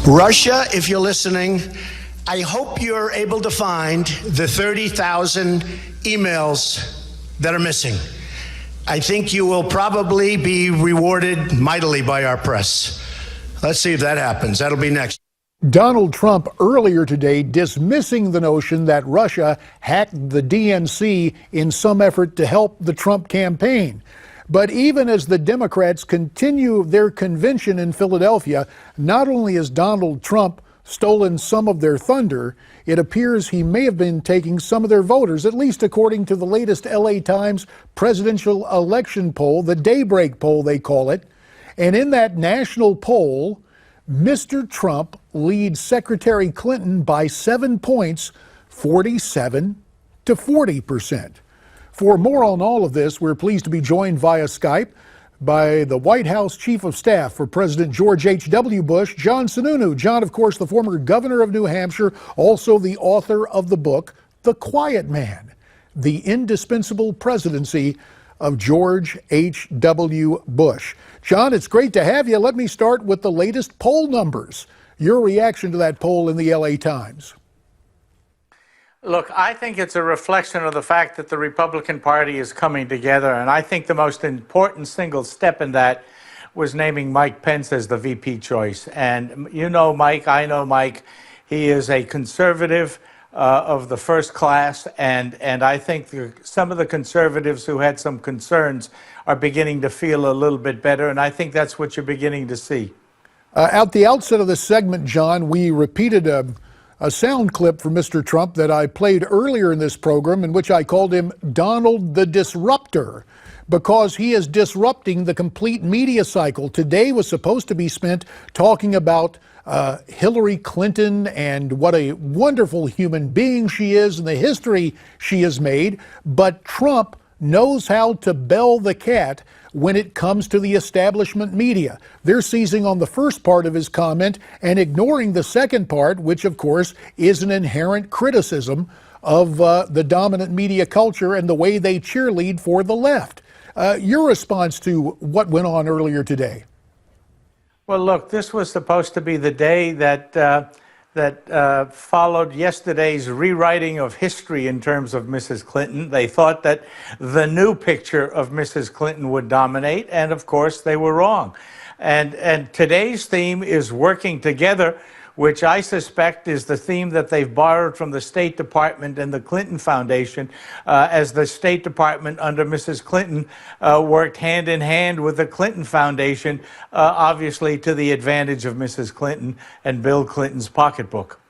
Russia, if you're listening, I hope you're able to find the 30,000 emails that are missing. I think you will probably be rewarded mightily by our press. Let's see if that happens. That'll be next. Donald Trump earlier today dismissing the notion that Russia hacked the DNC in some effort to help the Trump campaign. But even as the Democrats continue their convention in Philadelphia, not only has Donald Trump stolen some of their thunder, it appears he may have been taking some of their voters, at least according to the latest LA Times presidential election poll, the Daybreak poll they call it. And in that national poll, Mr. Trump leads Secretary Clinton by 7 points, 47 to 40%. For more on all of this, we're pleased to be joined via Skype by the White House Chief of Staff for President George H.W. Bush, John Sununu. John, of course, the former governor of New Hampshire, also the author of the book, The Quiet Man, The Indispensable Presidency of George H.W. Bush. John, it's great to have you. Let me start with the latest poll numbers. Your reaction to that poll in the LA Times. Look, I think it's a reflection of the fact that the Republican Party is coming together, and I think the most important single step in that was naming Mike Pence as the VP choice. And you know Mike, I know Mike. He is a conservative of the first class, and I think some of the conservatives who had some concerns are beginning to feel a little bit better, and I think that's what you're beginning to see. At the outset of this segment, John, we repeated a sound clip from Mr. Trump that I played earlier in this program, in which I called him Donald the Disruptor, because he is disrupting the complete media cycle. Today was supposed to be spent talking about Hillary Clinton and what a wonderful human being she is and the history she has made, but Trump knows how to bell the cat when it comes to the establishment media. They're seizing on the first part of his comment and ignoring the second part, which of course is an inherent criticism of the dominant media culture and the way they cheerlead for the left. Your response to what went on earlier today? Well, look, this was supposed to be the day that followed yesterday's rewriting of history in terms of Mrs. Clinton. They thought that the new picture of Mrs. Clinton would dominate, and of course they were wrong. And today's theme is working together, which I suspect is the theme that they've borrowed from the State Department and the Clinton Foundation, as the State Department under Mrs. Clinton worked hand in hand with the Clinton Foundation, obviously to the advantage of Mrs. Clinton and Bill Clinton's pocketbook.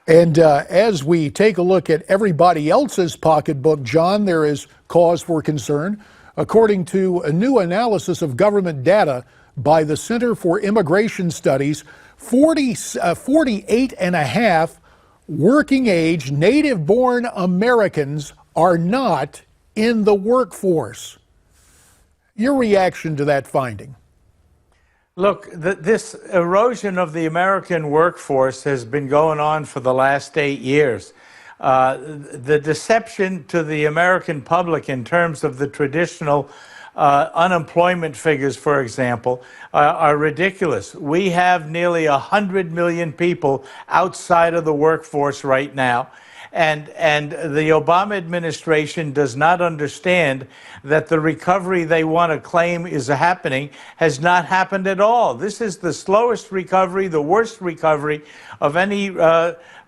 And as we take a look at everybody else's pocketbook, John, there is cause for concern. According to a new analysis of government data by the Center for Immigration Studies, 48 and a half working age native-born Americans are not in the workforce. Your reaction to that finding? Look, this erosion of the American workforce has been going on for the last 8 years. The deception to the American public in terms of the traditional unemployment figures, for example, are ridiculous. We have nearly 100 million people outside of the workforce right now. And the Obama administration does not understand that the recovery they want to claim is happening has not happened at all. This is the slowest recovery, the worst recovery of any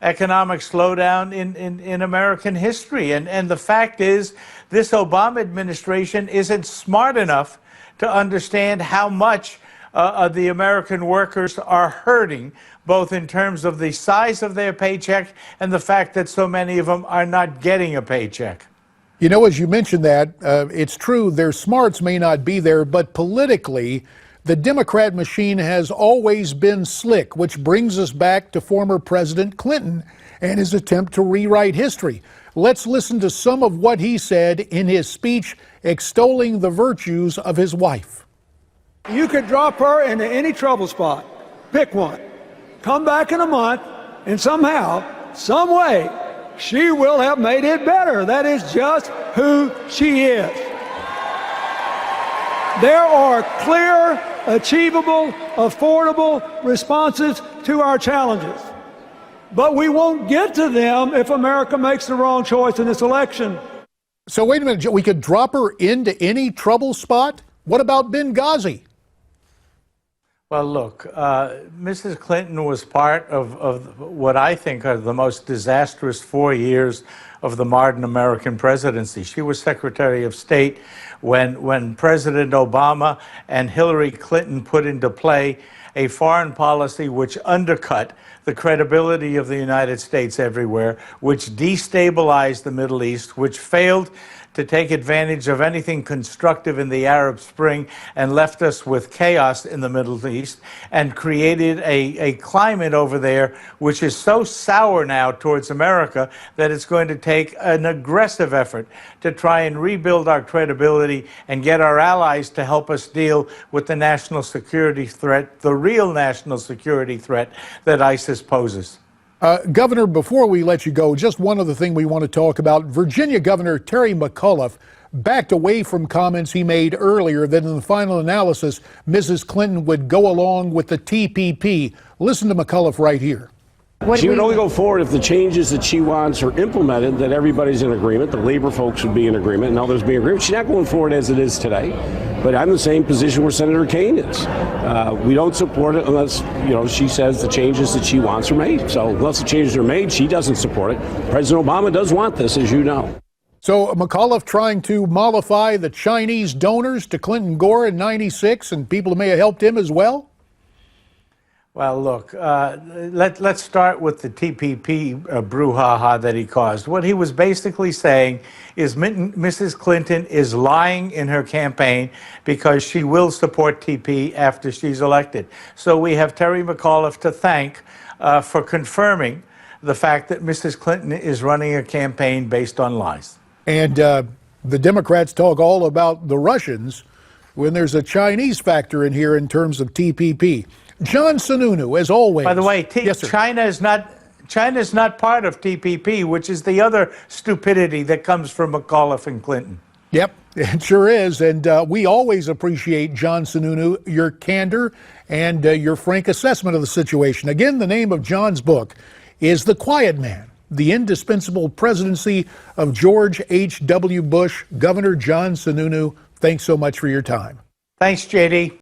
economic slowdown in American history. And the fact is, this Obama administration isn't smart enough to understand how much the American workers are hurting, both in terms of the size of their paycheck and the fact that so many of them are not getting a paycheck. You know, as you mentioned that, it's true, their smarts may not be there, but politically, the Democrat machine has always been slick, which brings us back to former President Clinton and his attempt to rewrite history. Let's listen to some of what he said in his speech extolling the virtues of his wife. You could drop her into any trouble spot. Pick one. Come back in a month, and somehow, some way, she will have made it better. That is just who she is. There are clear achievable, affordable responses to our challenges. But we won't get to them if America makes the wrong choice in this election. So wait a minute, we could drop her into any trouble spot? What about Benghazi? Well, look, Mrs. Clinton was part of what I think are the most disastrous 4 years of the modern American presidency. She was Secretary of State when President Obama and Hillary Clinton put into play a foreign policy which undercut the credibility of the United States everywhere, which destabilized the Middle East, which failed to take advantage of anything constructive in the Arab Spring and left us with chaos in the Middle East and created a climate over there which is so sour now towards America that it's going to take an aggressive effort to try and rebuild our credibility and get our allies to help us deal with the national security threat, the real national security threat that ISIS poses. Governor, before we let you go, just one other thing we want to talk about. Virginia Governor Terry McAuliffe backed away from comments he made earlier that in the final analysis, Mrs. Clinton would go along with the TPP. Listen to McAuliffe right here. She would only go forward if the changes that she wants are implemented, that everybody's in agreement, the labor folks would be in agreement, and others be in agreement. She's not going forward as it is today, but I'm in the same position where Senator Kaine is. We don't support it unless, she says the changes that she wants are made. So unless the changes are made, she doesn't support it. President Obama does want this, as you know. So McAuliffe trying to mollify the Chinese donors to Clinton Gore in '96 and people who may have helped him as well? Well, look, let's start with the TPP brouhaha that he caused. What he was basically saying is Mrs. Clinton is lying in her campaign because she will support TP after she's elected. So we have Terry McAuliffe to thank for confirming the fact that Mrs. Clinton is running a campaign based on lies. And the Democrats talk all about the Russians when there's a Chinese factor in here in terms of TPP. John Sununu, as always. By the way, yes, China is not part of TPP, which is the other stupidity that comes from McAuliffe and Clinton. Yep, it sure is. And we always appreciate, John Sununu, your candor and your frank assessment of the situation. Again, the name of John's book is The Quiet Man, The Indispensable Presidency of George H.W. Bush. Governor John Sununu, thanks so much for your time. Thanks, JD.